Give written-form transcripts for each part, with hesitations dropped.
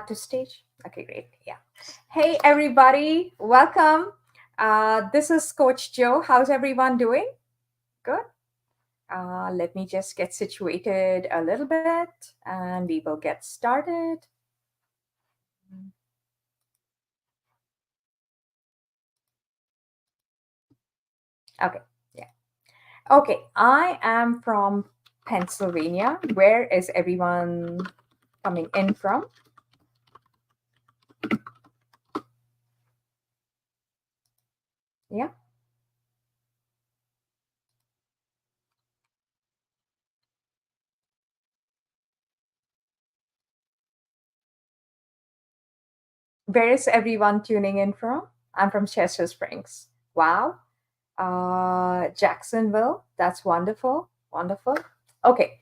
To stage. Okay, great. Yeah. Hey, everybody. Welcome. This is Coach Joe. How's everyone doing? Good. Let me just get situated a little bit and we will get started. Okay. Yeah. Okay. I am from Pennsylvania. Where is everyone coming in from? Yeah. Where is everyone tuning in from? I'm from Chester Springs. Wow. Jacksonville. That's wonderful. Wonderful. Okay.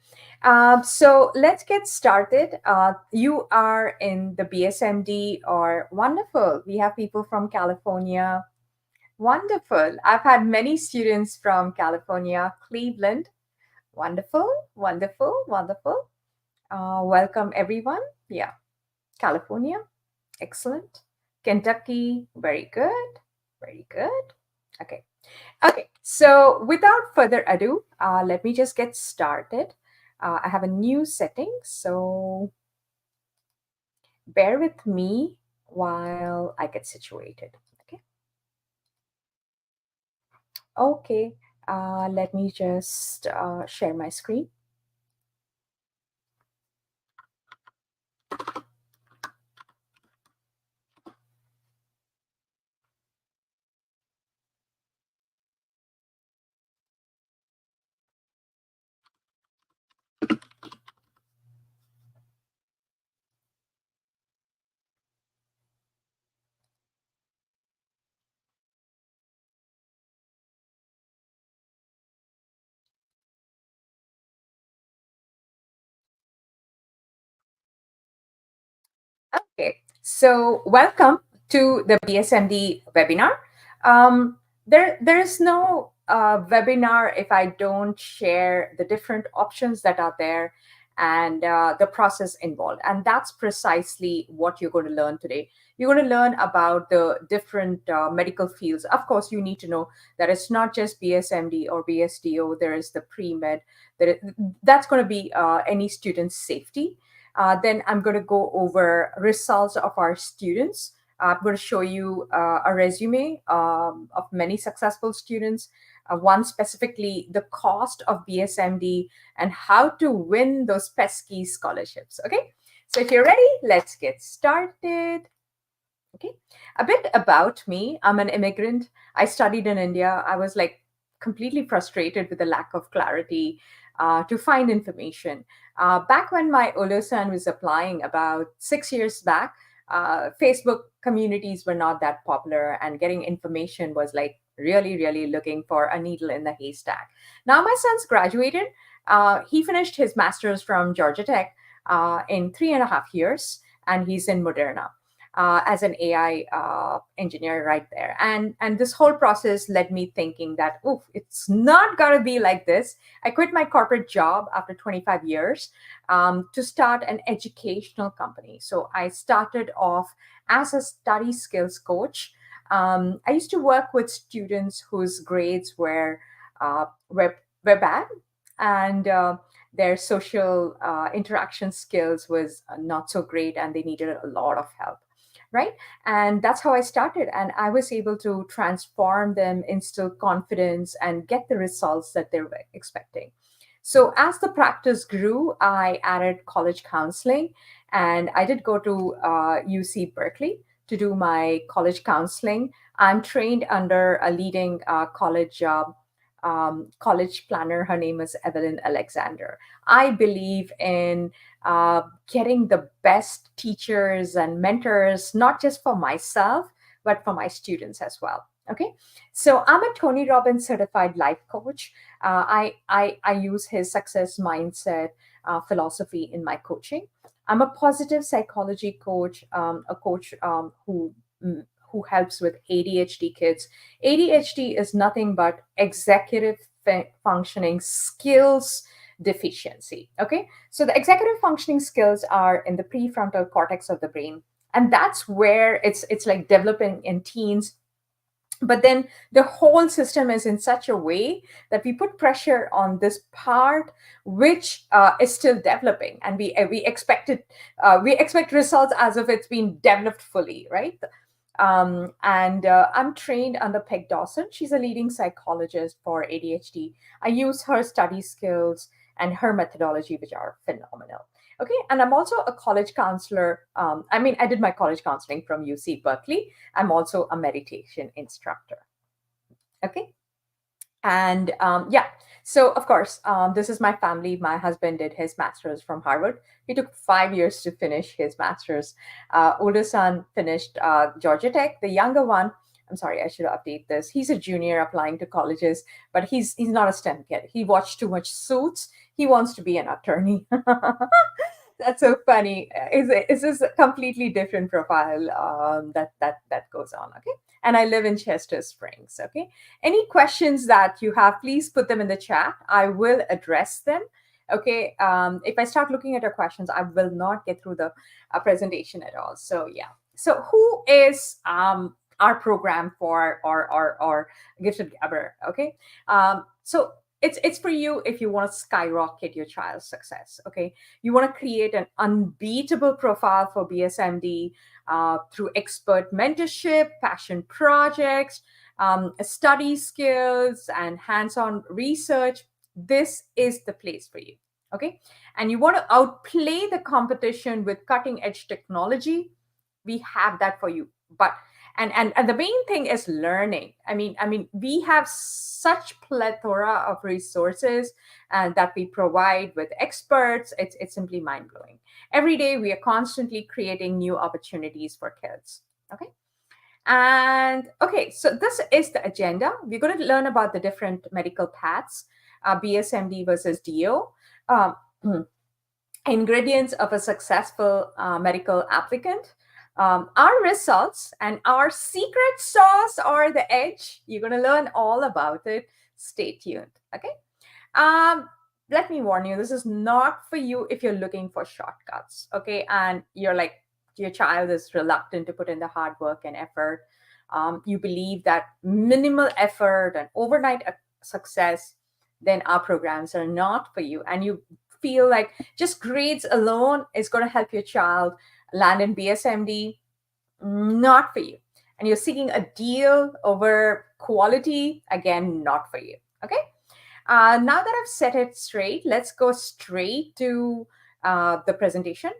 So let's get started. You are in the BSMD or wonderful. We have people from California. Wonderful. I've had many students from California, Cleveland. Wonderful. Wonderful. Wonderful. Welcome, everyone. Yeah. California. Excellent. Kentucky. Very good. Very good. Okay. Okay, so without further ado, let me just get started. I have a new setting, so bear with me while I get situated. Okay, okay. Let me just share my screen. Okay, so welcome to the BSMD webinar. There is no webinar if I don't share the different options that are there and the process involved. And that's precisely what you're going to learn today. You're going to learn about the different medical fields. Of course, you need to know that it's not just BSMD or BSDO, there is the pre-med. That's going to be any student's safety. Then I'm going to go over results of our students. I'm going to show you a resume of many successful students, one specifically the cost of BSMD and how to win those pesky scholarships. Okay, so if you're ready, let's get started. Okay, a bit about me. I'm an immigrant. I studied in India. I was like completely frustrated with the lack of clarity to find information. Back when my older son was applying about 6 years back, Facebook communities were not that popular, and getting information was like really, really looking for a needle in the haystack. Now, my son's graduated. He finished his master's from Georgia Tech in 3.5 years, and he's in Moderna as an AI engineer right there. And this whole process led me thinking that, oof, it's not gonna be like this. I quit my corporate job after 25 years to start an educational company. So I started off as a study skills coach. I used to work with students whose grades were bad, and their social interaction skills was not so great, and they needed a lot of help, right? And that's how I started. And I was able to transform them, instill confidence, and get the results that they were expecting. So as the practice grew, I added college counseling, and I did go to UC Berkeley to do my college counseling. I'm trained under a leading college planner. Her name is Evelyn Alexander. I believe in getting the best teachers and mentors, not just for myself, but for my students as well. Okay, so I'm a Tony Robbins certified life coach. I use his success mindset philosophy in my coaching. I'm a positive psychology coach, a coach who helps with ADHD kids. ADHD is nothing but executive functioning skills deficiency. Okay, so the executive functioning skills are in the prefrontal cortex of the brain, and that's where it's like developing in teens. But then the whole system is in such a way that we put pressure on this part which is still developing, and we expect results as if it's been developed fully, right? And I'm trained under Peg Dawson. She's a leading psychologist for ADHD. I use her study skills and her methodology, which are phenomenal. Okay, and I'm also a college counselor. I mean, I did my college counseling from UC Berkeley. I'm also a meditation instructor. Okay, and yeah, so of course, this is my family. My husband did his master's from Harvard. He took 5 years to finish his master's. Older son finished Georgia Tech. The younger one, I'm sorry, I should update this. He's a junior applying to colleges, but he's not a STEM kid. He watched too much Suits. He wants to be an attorney. That's so funny. Is this a completely different profile that goes on? Okay, and I live in Chester Springs. Okay, any questions that you have, please put them in the chat. I will address them. Okay, if I start looking at your questions, I will not get through the presentation at all. So yeah. So who is our program for or gifted gabber? Okay, so it's for you if you want to skyrocket your child's success. Okay, you want to create an unbeatable profile for BSMD through expert mentorship, passion projects, study skills, and hands-on research. This is the place for you. Okay, and you want to outplay the competition with cutting-edge technology. We have that for you. But and the main thing is learning. I mean we have such plethora of resources that we provide with experts. It's simply mind-blowing. Every day we are constantly creating new opportunities for kids. Okay, and okay, so this is the agenda. We're going to learn about the different medical paths, BSMD versus DO, um, ingredients of a successful medical applicant, our results, and our secret sauce or the edge. You're going to learn all about it. Stay tuned. Okay. Um, Let me warn you, this is not for you if you're looking for shortcuts. Okay. And you're like, your child is reluctant to put in the hard work and effort. You believe that minimal effort and overnight success, then our programs are not for you. And you feel like just grades alone is going to help your child land in BSMD, not for you. And you're seeking a deal over quality, again, not for you. Okay. Now that I've set it straight, let's go straight to the presentation.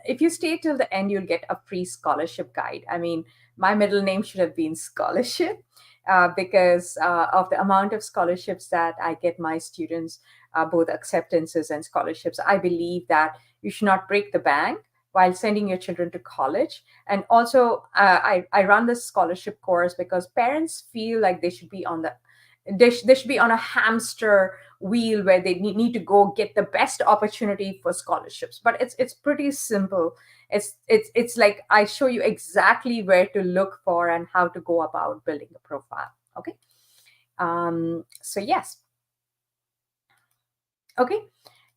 If you stay till the end, you'll get a free scholarship guide. I mean, my middle name should have been Scholarship because of the amount of scholarships that I get my students, both acceptances and scholarships. I believe that you should not break the bank while sending your children to college. And also, I run this scholarship course because parents feel like they should be on the they should be on a hamster wheel where they need to go get the best opportunity for scholarships. But it's pretty simple. It's like I show you exactly where to look for and how to go about building a profile. Okay. So yes. Okay.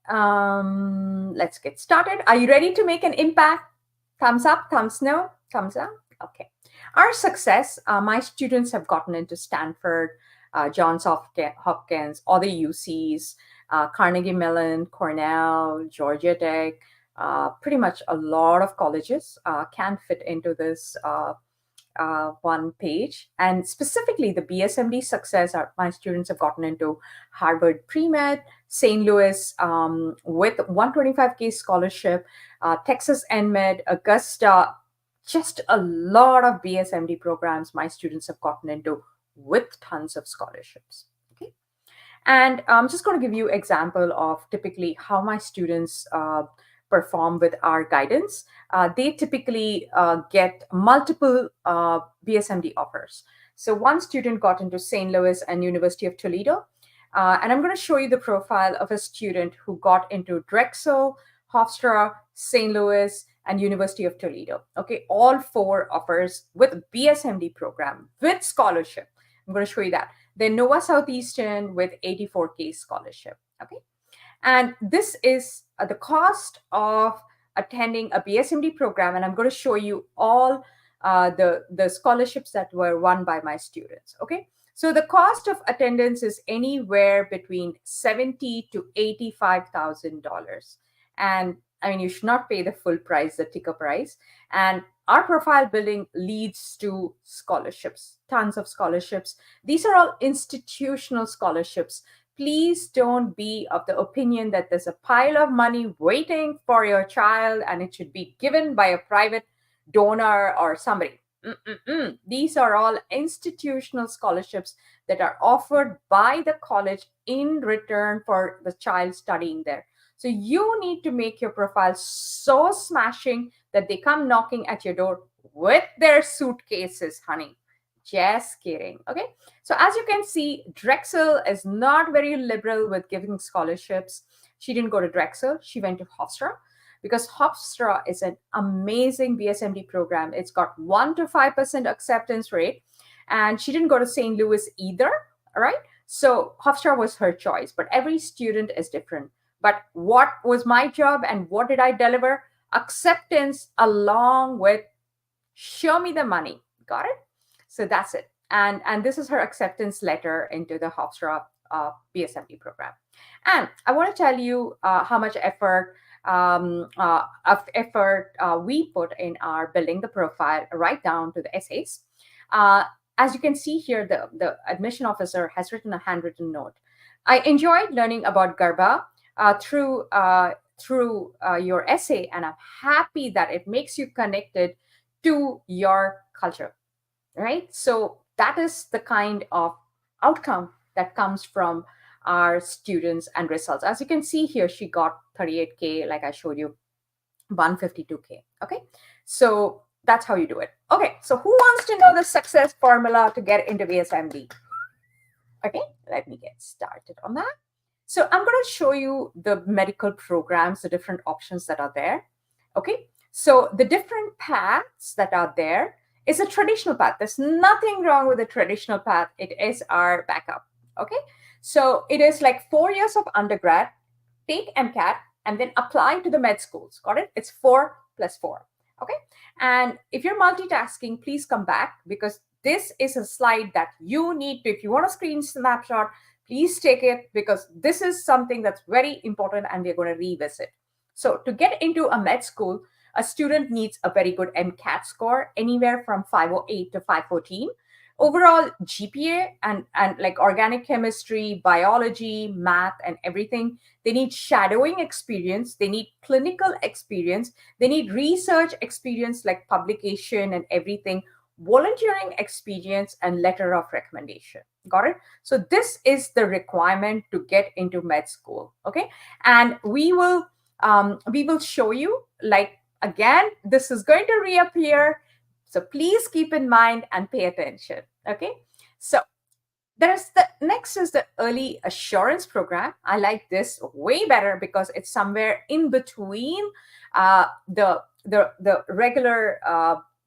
Let's get started. Are you ready to make an impact? Thumbs up, thumbs no, thumbs down. Okay. Our success, my students have gotten into Stanford, Johns Hopkins, all the UCs, Carnegie Mellon, Cornell, Georgia Tech, pretty much a lot of colleges can fit into this one page. And specifically the BSMD success, my students have gotten into Harvard Pre-Med, St. Louis with 125K scholarship, Texas NMed, Augusta, just a lot of BSMD programs my students have gotten into with tons of scholarships. Okay, and I'm just going to give you example of typically how my students perform with our guidance. They typically get multiple BSMD offers. So one student got into St. Louis and University of Toledo. And I'm going to show you the profile of a student who got into Drexel, Hofstra, St. Louis, and University of Toledo. Okay, all four offers with BSMD program with scholarship. I'm going to show you that. Then Nova Southeastern with 84K scholarship. Okay. And this is the cost of attending a BSMD program. And I'm going to show you all the scholarships that were won by my students. Okay. So the cost of attendance is anywhere between $70 to $85,000. And I mean, you should not pay the full price, the ticker price. And our profile building leads to scholarships, tons of scholarships. These are all institutional scholarships. Please don't be of the opinion that there's a pile of money waiting for your child and it should be given by a private donor or somebody. These are all institutional scholarships that are offered by the college in return for the child studying there. So you need to make your profile so smashing that they come knocking at your door with their suitcases, honey. Just kidding. Okay. So as you can see, Drexel is not very liberal with giving scholarships. She didn't go to Drexel. She went to Hofstra because Hofstra is an amazing BSMD program. It's got 1 to 5% acceptance rate. And she didn't go to St. Louis either. All right. So Hofstra was her choice, but every student is different. But what was my job and what did I deliver? Acceptance along with show me the money. Got it? So that's it. And this is her acceptance letter into the Hofstra BSMD program. And I want to tell you how much effort we put in our building the profile, right down to the essays. As you can see here, the admission officer has written a handwritten note. I enjoyed learning about Garba through your essay, and I'm happy that it makes you connected to your culture, right? So that is the kind of outcome that comes from our students and results. As you can see here, she got 38K, like I showed you, 152K. Okay, so that's how you do it. Okay, so who wants to know the success formula to get into BSMD? Okay, let me get started on that. So I'm going to show you the medical programs, the different options that are there. Okay, so the different paths that are there is a traditional path. There's nothing wrong with the traditional path. It is our backup. Okay, so it is like 4 years of undergrad, take MCAT, and then apply to the med schools. Got it? It's 4 plus 4. Okay, and if you're multitasking, please come back because this is a slide that you need to, if you want a screen snapshot, please take it because this is something that's very important and we're going to revisit. So to get into a med school, a student needs a very good MCAT score, anywhere from 508 to 514. Overall GPA and like organic chemistry, biology, math, and everything. They need shadowing experience. They need clinical experience. They need research experience like publication and everything, volunteering experience, and letter of recommendation. Got it? So this is the requirement to get into med school. Okay, and we will show you, like, again, this is going to reappear, so please keep in mind and pay attention. Okay, so there's the next is the early assurance program. I like this way better because it's somewhere in between the regular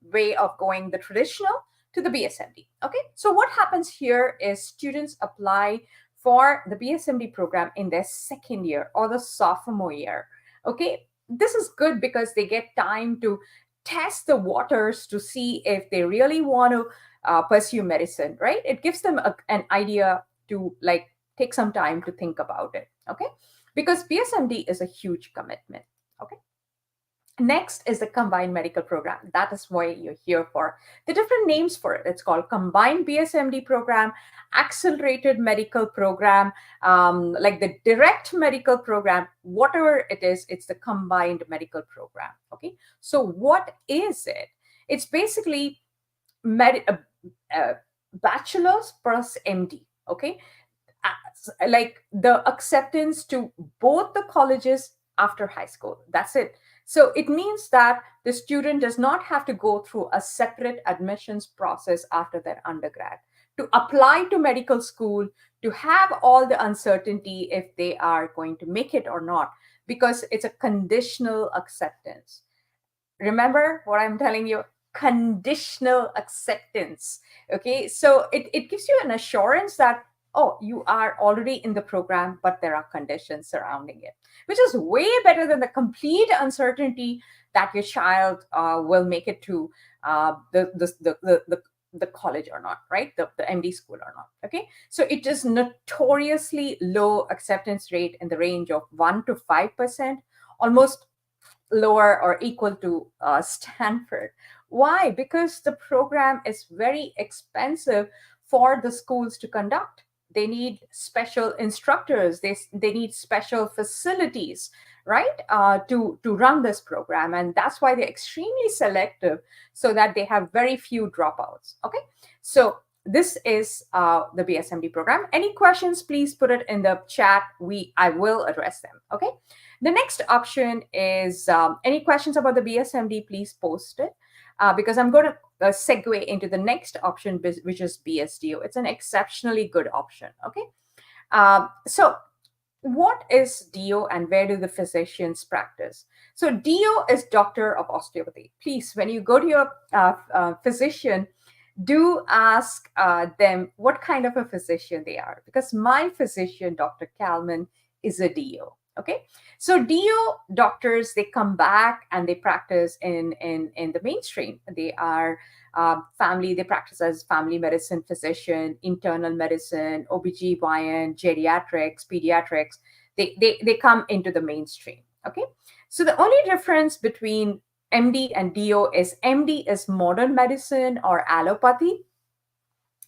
way of going the traditional to the BSMD. Okay, so what happens here is students apply for the BSMD program in their second year or the sophomore year. Okay, this is good because they get time to test the waters to see if they really want to pursue medicine, right? It gives them an idea to like take some time to think about it. Okay, because BSMD is a huge commitment. Okay, next is the combined medical program. That is why you're here for. The different names for it. It's called combined BSMD program, accelerated medical program, like the direct medical program, whatever it is, it's the combined medical program. Okay, so what is it? It's basically bachelor's plus MD. Okay, like the acceptance to both the colleges after high school. That's it. So it means that the student does not have to go through a separate admissions process after their undergrad to apply to medical school, to have all the uncertainty if they are going to make it or not, because it's a conditional acceptance. Remember what I'm telling you? Conditional acceptance. Okay, so it gives you an assurance that oh, you are already in the program, but there are conditions surrounding it, which is way better than the complete uncertainty that your child will make it to the college or not, right? The MD school or not. Okay. So it is notoriously low acceptance rate in the range of 1 to 5%, almost lower or equal to Stanford. Why? Because the program is very expensive for the schools to conduct. They need special instructors. They need special facilities, right, to run this program, and that's why they're extremely selective, so that they have very few dropouts. Okay, so this is the BSMD program. Any questions? Please put it in the chat. I will address them. Okay. The next option is any questions about the BSMD, please post it because I'm going to segue into the next option, which is BSDO. It's an exceptionally good option. Okay. So what is DO and where do the physicians practice? So DO is doctor of osteopathy. Please, when you go to your physician, do ask them what kind of a physician they are, because my physician, Dr. Kalman, is a DO. Okay, so DO doctors, they come back and they practice in the mainstream. They are they practice as family medicine physician, internal medicine, OBGYN, geriatrics, pediatrics. They come into the mainstream. Okay, so the only difference between MD and DO is MD is modern medicine or allopathy.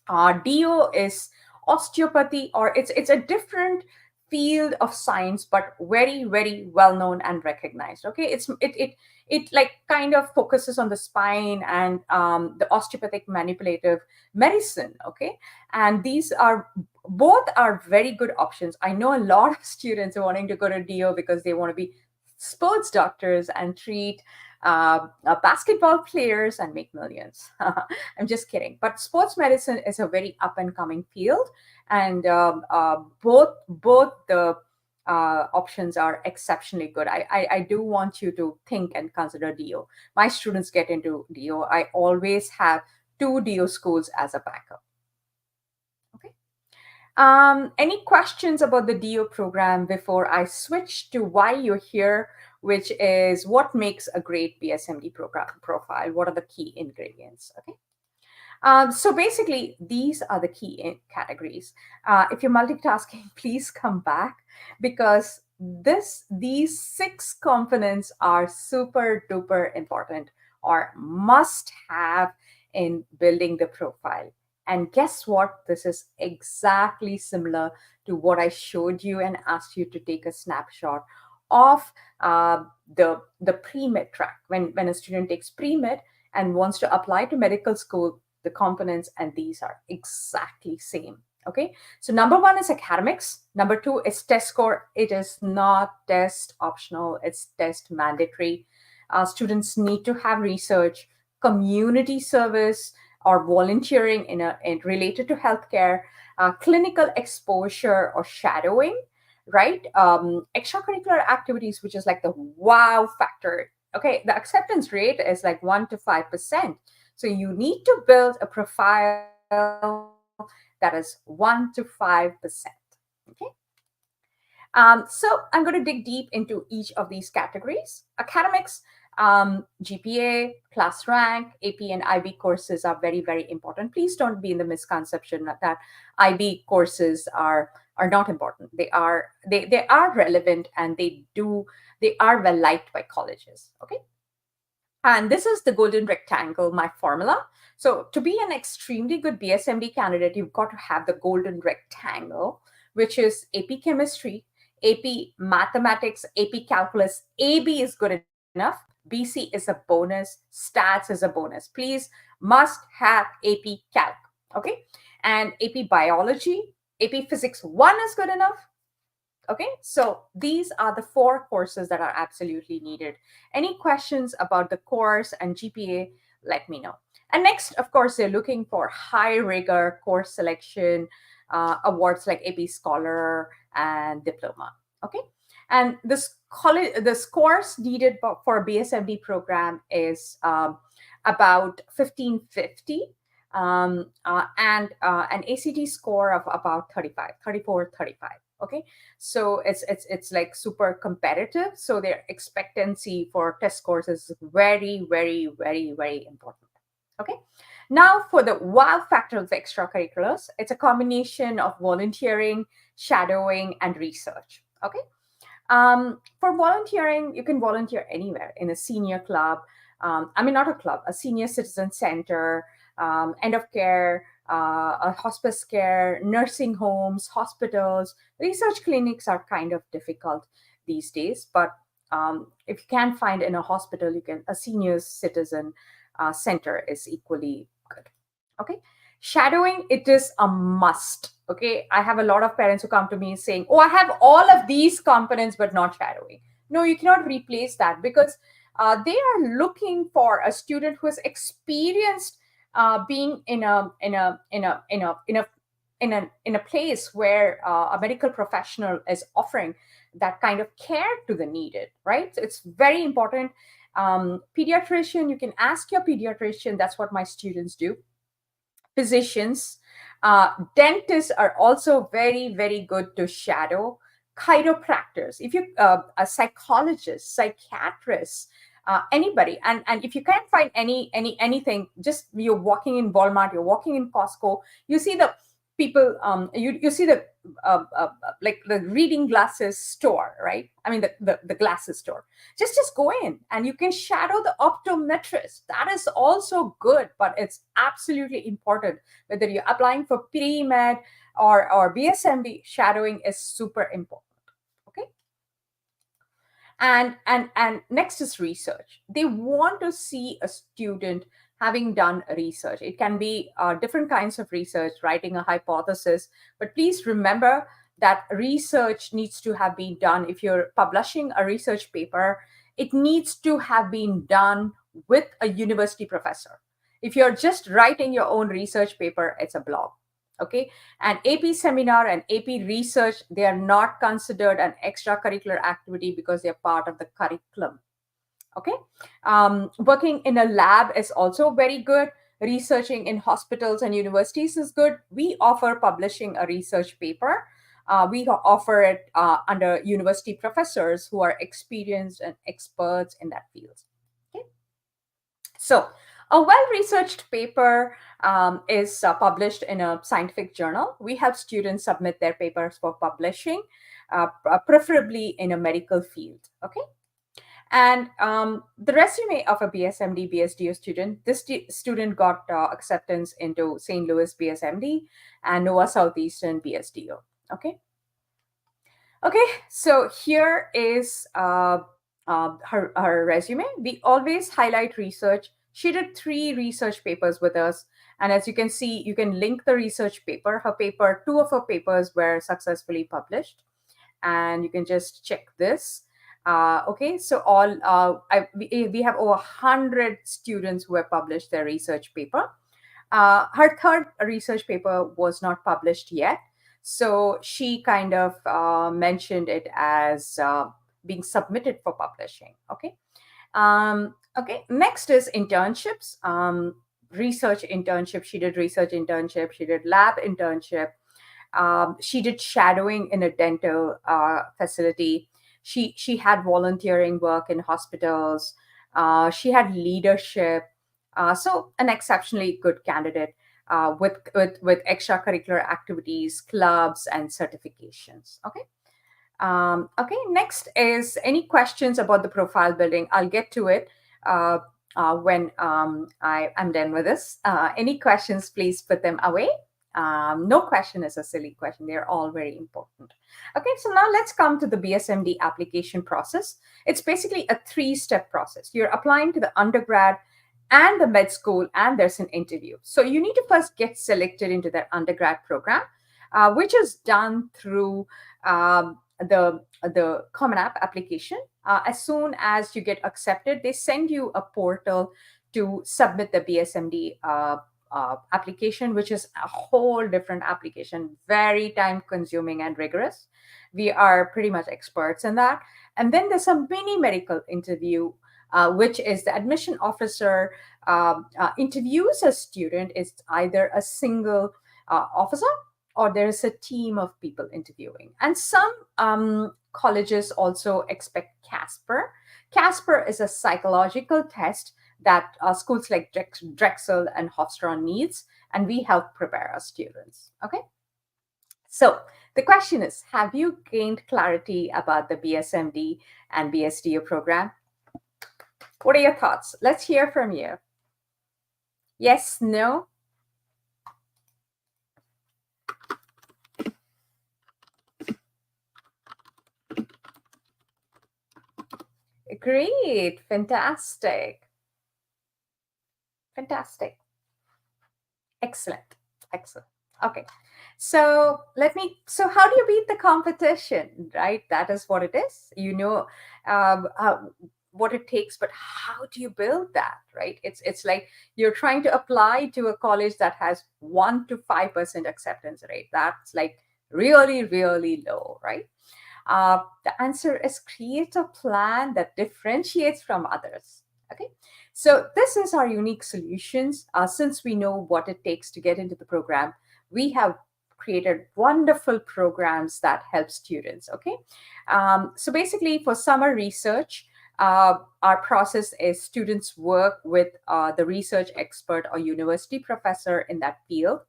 DO is osteopathy, or it's a different field of science, but very, very well known and recognized. Okay, it like kind of focuses on the spine and the osteopathic manipulative medicine. Okay, and these are both are very good options. I know a lot of students are wanting to go to DO because they want to be sports doctors and treat basketball players and make millions. I'm just kidding. But sports medicine is a very up and coming field, and both the options are exceptionally good. I do want you to think and consider DO. My students get into DO. I always have two DO schools as a backup. Okay. Any questions about the DO program before I switch to why you're here, which is what makes a great BSMD program profile? What are the key ingredients? Okay. So basically, these are the key categories. If you're multitasking, please come back, because these 6 components are super duper important or must have in building the profile. And guess what? This is exactly similar to what I showed you and asked you to take a snapshot of the pre-med track. When a student takes pre-med and wants to apply to medical school, the components and these are exactly same. Okay, so number 1 is academics. Number 2 is test score. It is not test optional, it's test mandatory. Students need to have research, community service, or volunteering in related to healthcare, clinical exposure or shadowing, right? Extracurricular activities, which is like the wow factor. Okay, the acceptance rate is like 1 to 5%. So you need to build a profile that is 1 to 5%. Okay. So I'm going to dig deep into each of these categories. Academics, GPA, class rank, AP, and IB courses are very, very important. Please don't be in the misconception that IB courses are not important. They are relevant, and they are well liked by colleges. Okay. And this is the golden rectangle, my formula. So to be an extremely good BSMD candidate, you've got to have the golden rectangle, which is AP chemistry, AP mathematics, AP calculus. AB is good enough. BC is a bonus. Stats is a bonus. Please must have AP calc. Okay. And AP biology, AP physics 1 is good enough. Okay, so these are the 4 courses that are absolutely needed. Any questions about the course and GPA, let me know. And next, of course, they're looking for high rigor course selection, awards like AP Scholar and Diploma. Okay, and this course needed for BSMD program is about 1550. and an ACT score of about 35, 34, 35. Okay, so it's like super competitive. So their expectancy for test scores is very, very, very, very important. Okay. Now for the wow factor of the extracurriculars, it's a combination of volunteering, shadowing, and research. Okay. For volunteering, you can volunteer anywhere in a senior club. I mean, not a club, a senior citizen center, end of care, a hospice care, nursing homes, hospitals. Research clinics are kind of difficult these days, but if you can find in a hospital, you can, a senior citizen center is equally good. Okay. Shadowing, it is a must. Okay. I have a lot of parents who come to me saying, oh, I have all of these components, but not shadowing. No, you cannot replace that because they are looking for a student who has experienced being in a place where a medical professional is offering that kind of care to the needed, right? So it's very important. Pediatrician, you can ask your pediatrician. That's what my students do. Physicians, dentists are also very, very good to shadow. Chiropractors, if you a psychologist, psychiatrist, anybody, and if you can't find anything, just you're walking in Walmart, you're walking in Costco, you see the people, you see the like the reading glasses store, right? I mean the glasses store. Just go in and you can shadow the optometrist. That is also good, but it's absolutely important whether you're applying for pre-med or BSMD. Shadowing is super important. Okay. And next is research. They want to see a student having done research. It can be different kinds of research, writing a hypothesis, but please remember that research needs to have been done. If you're publishing a research paper, it needs to have been done with a university professor. If you're just writing your own research paper, it's a blog. Okay. And AP seminar and AP research, they are not considered an extracurricular activity because they're part of the curriculum. Okay. Working in a lab is also very good. Researching in hospitals and universities is good. We offer publishing a research paper. We offer it under university professors who are experienced and experts in that field. Okay. So a well-researched paper is published in a scientific journal. We have students submit their papers for publishing, preferably in a medical field. Okay. And the resume of a BSMD, BSDO student, this student got acceptance into St. Louis BSMD and Nova Southeastern BSDO. Okay. Okay, so here is her resume. We always highlight research. She did 3 research papers with us. And as you can see, you can link the research paper. Her paper, 2 of her papers were successfully published. And you can just check this. Okay, so we have over 100 students who have published their research paper. Her third research paper was not published yet. So she kind of mentioned it as being submitted for publishing. Okay. Okay. Next is internships. Research internship. She did research internship. She did lab internship. She did shadowing in a dental facility. She had volunteering work in hospitals. She had leadership. So an exceptionally good candidate with extracurricular activities, clubs, and certifications. Okay. Okay. Next is any questions about the profile building. I'll get to it when I'm done with this. Any questions, please put them away. No question is a silly question. They're all very important. Okay, so now let's come to the BSMD application process. It's basically a 3-step process. You're applying to the undergrad and the med school, and there's an interview. So you need to first get selected into that undergrad program, which is done through the Common App application. As soon as you get accepted, they send you a portal to submit the BSMD application, which is a whole different application, very time consuming and rigorous. We are pretty much experts in that. And then there's a mini medical interview, which is the admission officer interviews a student, it's either a single officer or there's a team of people interviewing. And some colleges also expect Casper. Casper is a psychological test that schools like Drexel and Hofstra needs, and we help prepare our students. Okay. So the question is, have you gained clarity about the BSMD and BSDO program? What are your thoughts? Let's hear from you. Yes, no? Great. Fantastic. Fantastic. Excellent. Excellent. Okay. So how do you beat the competition, right? That is what it is. You know what it takes, but how do you build that, right? It's like you're trying to apply to a college that has 1 to 5% acceptance rate. That's like really, really low, right? The answer is create a plan that differentiates from others. Okay, so this is our unique solutions. Since we know what it takes to get into the program, we have created wonderful programs that help students. Okay, so basically for summer research, our process is students work with the research expert or university professor in that field.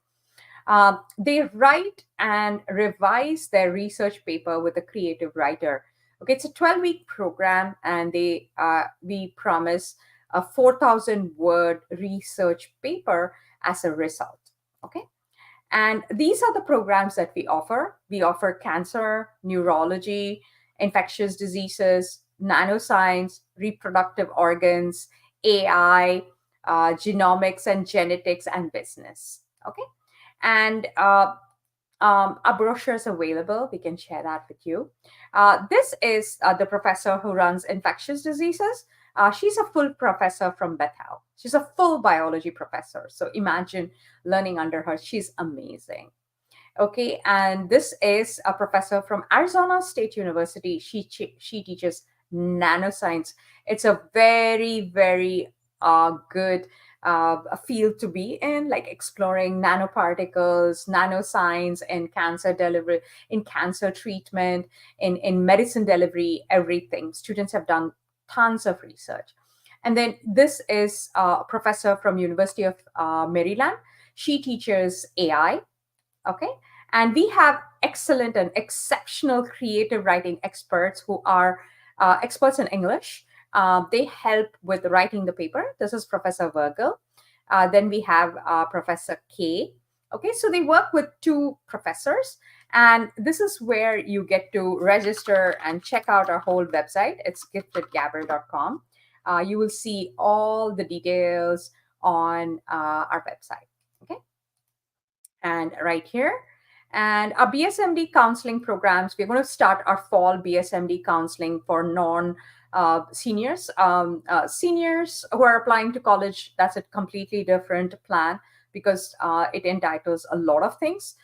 They write and revise their research paper with a creative writer. Okay, it's a 12-week program, and we promise a 4,000 word research paper as a result. Okay, and these are the programs that we offer. We offer cancer, neurology, infectious diseases, nanoscience, reproductive organs, AI, genomics and genetics, and business. Okay, and a brochure is available. We can share that with you. This is the professor who runs infectious diseases. She's a full professor from Bethel. She's a full biology professor. So imagine learning under her. She's amazing. Okay, and this is a professor from Arizona State University. She teaches nanoscience. It's a very, very good a field to be in, like exploring nanoparticles, nanoscience in cancer delivery, in cancer treatment, in medicine delivery, everything. Students have done tons of research. And then this is a professor from University of Maryland. She teaches AI. Okay, and we have excellent and exceptional creative writing experts who are experts in English. They help with writing the paper. This is Professor Virgil. Then we have Professor K. Okay, so they work with two professors, and this is where you get to register and check out our whole website. It's giftedgabriel.com. You will see all the details on our website. Okay, and right here. And our BSMD counseling programs, we're going to start our fall BSMD counseling for non-seniors. Seniors who are applying to college, that's a completely different plan because it entitles a lot of things.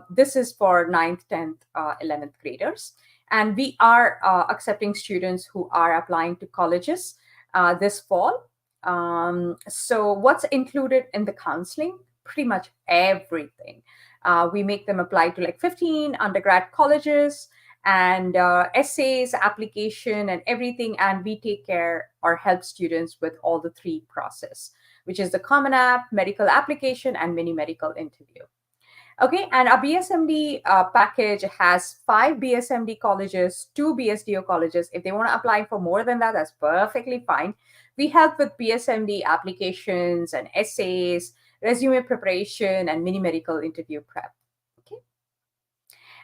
This is for 9th, 10th, 11th graders. And we are accepting students who are applying to colleges this fall. So what's included in the counseling? Pretty much everything. We make them apply to like 15 undergrad colleges and essays, application, and everything. And we take care or help students with all the three process, which is the Common App, medical application, and mini medical interview. Okay, and our BSMD package has 5 BSMD colleges, 2 BSDO colleges. If they want to apply for more than that, that's perfectly fine. We help with BSMD applications and essays, resume preparation, and mini medical interview prep. Okay.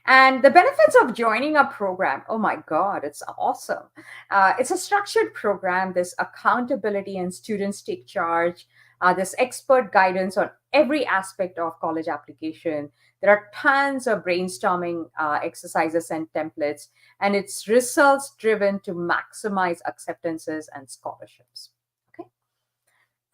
And the benefits of joining a program, oh my God, it's awesome. It's a structured program. There's accountability and students take charge. There's expert guidance on every aspect of college application. There are tons of brainstorming exercises and templates, and it's results driven to maximize acceptances and scholarships. Okay.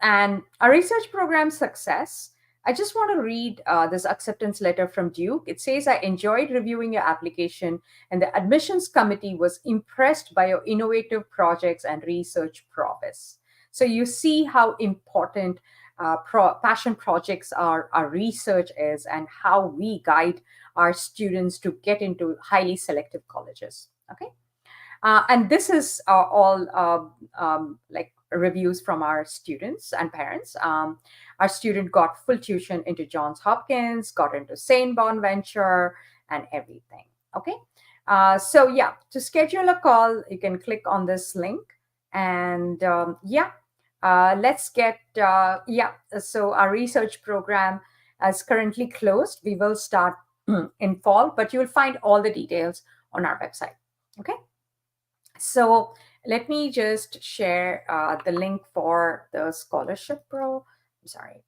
And our research program success, I just want to read this acceptance letter from Duke. It says, I enjoyed reviewing your application, and the admissions committee was impressed by your innovative projects and research prowess. So you see how important passion projects are, our research is, and how we guide our students to get into highly selective colleges. Okay. And this is all like reviews from our students and parents. Our student got full tuition into Johns Hopkins, got into St. Bonaventure, and everything. Okay. So yeah, to schedule a call, you can click on this link, and yeah, let's get yeah. So our research program is currently closed. We will start in fall, but you will find all the details on our website. Okay. So let me just share the link for the scholarship pro. I'm sorry.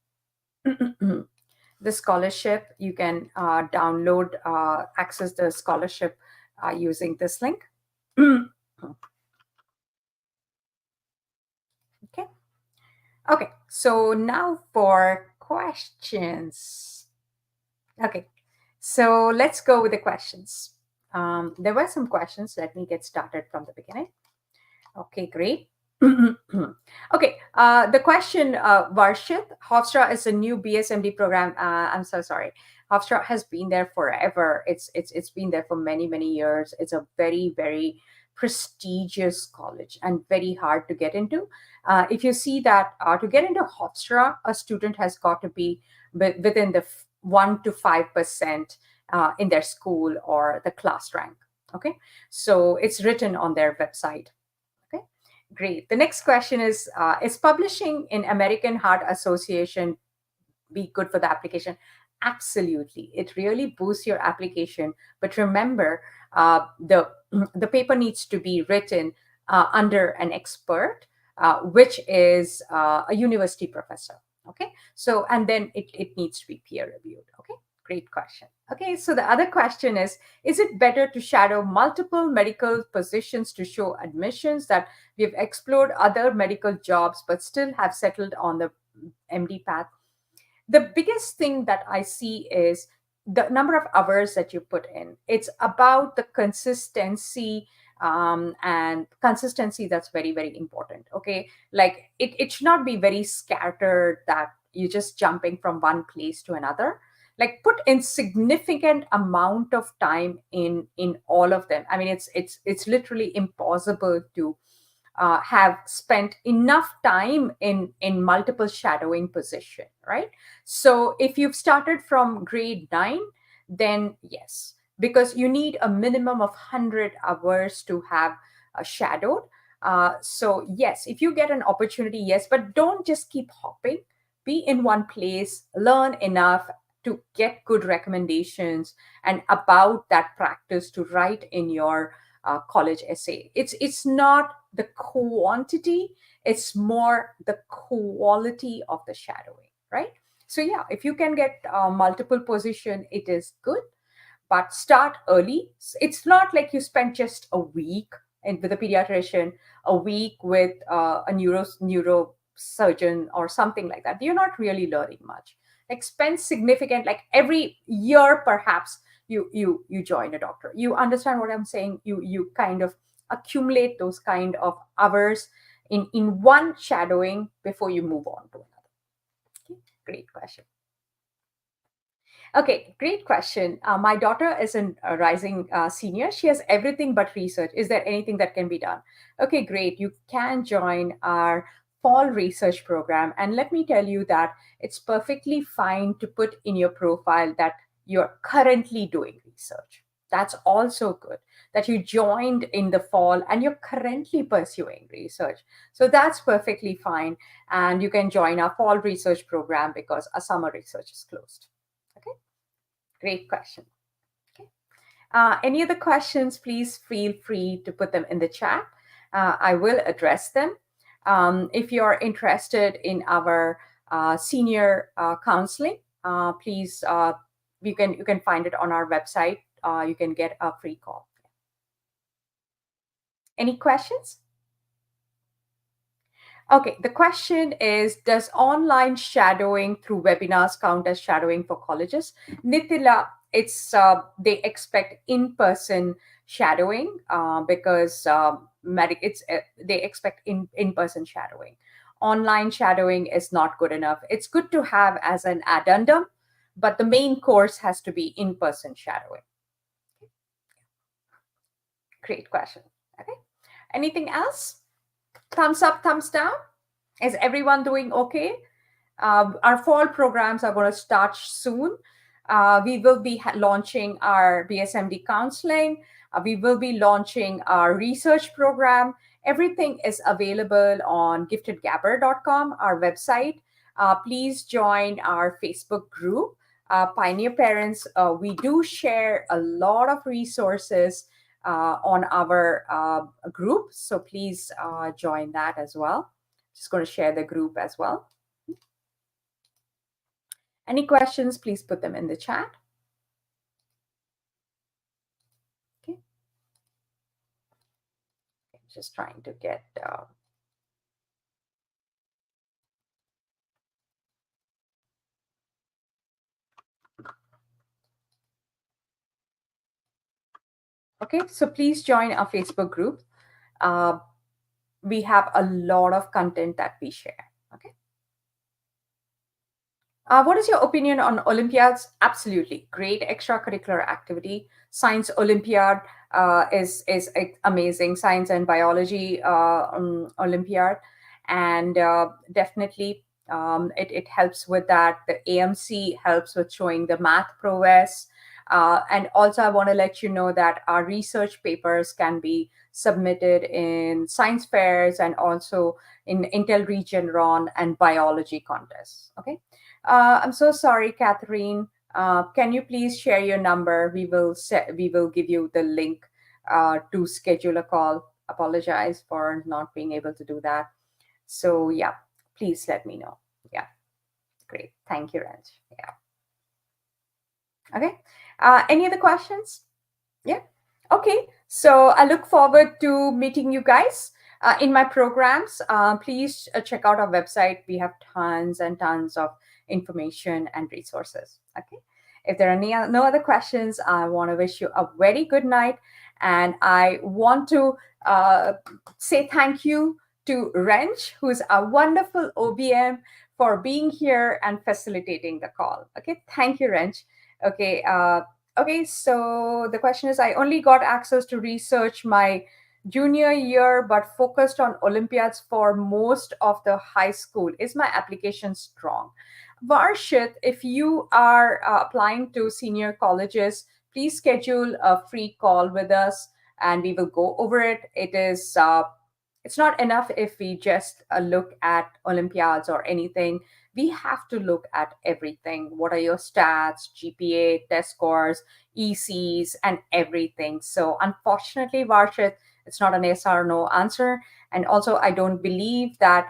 The scholarship, you can download, access the scholarship using this link. Okay. Okay. So now for questions. Okay. So let's go with the questions. There were some questions. Let me get started from the beginning. Okay, great. Okay, the question, Varshit, Hofstra is a new BSMD program. I'm so sorry. Hofstra has been there forever. It's been there for many, many years. It's a very, very prestigious college and very hard to get into. If you see that to get into Hofstra, a student has got to be within the 1 to 5% in their school or the class rank. Okay, so it's written on their website. Okay, great. The next question is publishing in American Heart Association be good for the application? Absolutely. It really boosts your application. But remember, the paper needs to be written under an expert, which is a university professor. Okay. So, and then it needs to be peer reviewed. Okay. Great question. Okay. So the other question is it better to shadow multiple medical positions to show admissions that we've explored other medical jobs but still have settled on the MD path? The biggest thing that I see is the number of hours that you put in. It's about the consistency, and consistency, that's very, very important. Okay. Like it should not be very scattered that you're just jumping from one place to another. Like put in significant amount of time in all of them. I mean, it's literally impossible to have spent enough time in multiple shadowing position, right? So if you've started from grade 9, then yes, because you need a minimum of 100 hours to have shadowed. So yes, if you get an opportunity, yes, but don't just keep hopping. Be in one place, learn enough to get good recommendations, and about that practice to write in your college essay. It's not the quantity, it's more the quality of the shadowing, right? So yeah, if you can get multiple position, it is good, but start early. It's not like you spend just a week with a pediatrician, a week with a neurosurgeon or something like that. You're not really learning much. Like spend significant, like every year perhaps you join a doctor. You understand what I'm saying? You kind of accumulate those kind of hours in one shadowing before you move on to another. Okay, great question. Okay, great question. My daughter is a rising senior. She has everything but research. Is there anything that can be done? Okay, great. You can join our fall research program. And let me tell you that it's perfectly fine to put in your profile that you're currently doing research. That's also good that you joined in the fall and you're currently pursuing research. So that's perfectly fine. And you can join our fall research program because our summer research is closed. Okay. Great question. Okay. Any other questions, please feel free to put them in the chat. I will address them. If you're interested in our senior counseling, please, you can find it on our website. You can get a free call. Any questions? Okay, the question is, does online shadowing through webinars count as shadowing for colleges? Nitila, it's they expect in-person shadowing because they expect in-person shadowing. online shadowing is not good enough. It's good to have as an addendum, but the main course has to be in-person shadowing. Great question. Okay. Anything else? Thumbs up, thumbs down? Is everyone doing okay? Our fall programs are going to start soon. We will be launching our BSMD counseling. We will be launching our research program. Everything is available on giftedgabber.com, our website. Please join our Facebook group, Pioneer Parents. We do share a lot of resources on our group. So please join that as well. Just going to share the group as well. Any questions, please put them in the chat. Okay. Just trying to get okay, so please join our Facebook group. We have a lot of content that we share. Okay. What is your opinion on Olympiads? Absolutely great extracurricular activity. Science Olympiad is amazing. Science and biology Olympiad, and definitely it helps with that. The AMC helps with showing the math prowess. And also, I want to let you know that our research papers can be submitted in science fairs and also in Intel Regeneron and biology contests. Okay. I'm so sorry, Catherine. Can you please share your number? We will give you the link to schedule a call. Apologize for not being able to do that. So yeah, please let me know. Yeah, great. Thank you, Ranj. Yeah. Okay. Any other questions? Yeah. Okay. So I look forward to meeting you guys in my programs. Please check out our website. We have tons and tons of information and resources. Okay. If there are no other questions, I want to wish you a very good night. And I want to say thank you to Wrench, who's a wonderful OBM, for being here and facilitating the call. Okay. Thank you, Wrench. Okay. Okay, so the question is, I only got access to research my junior year, but focused on Olympiads for most of the high school. Is my application strong? Varshit, if you are applying to senior colleges, please schedule a free call with us and we will go over it. It's not enough if we just look at Olympiads or anything. We have to look at everything. What are your stats, GPA, test scores, ECs, and everything. So unfortunately, Varshit, it's not an yes or no answer. And also, I don't believe that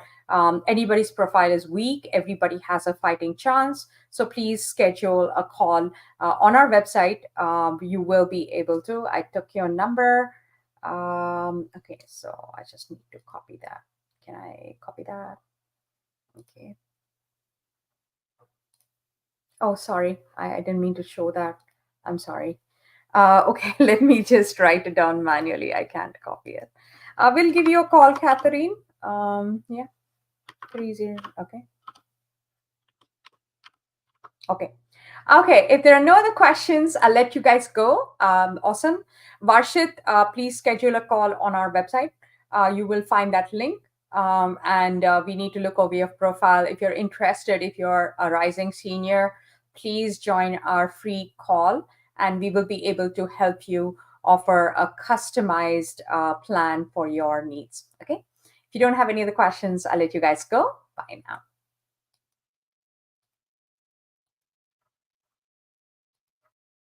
anybody's profile is weak. Everybody has a fighting chance. So please schedule a call on our website. You will be able to. I took your number. Okay, so I just need to copy that. Can I copy that? Okay. Oh, sorry. I didn't mean to show that. I'm sorry. Okay, let me just write it down manually. I can't copy it. We'll give you a call, Catherine. Yeah, 30. Okay. Okay. Okay, if there are no other questions, I'll let you guys go. Awesome. Varshit, please schedule a call on our website. You will find that link. And we need to look over your profile. If you're interested, if you're a rising senior, please join our free call and we will be able to help you offer a customized plan for your needs. Okay. If you don't have any other questions, I'll let you guys go. Bye now.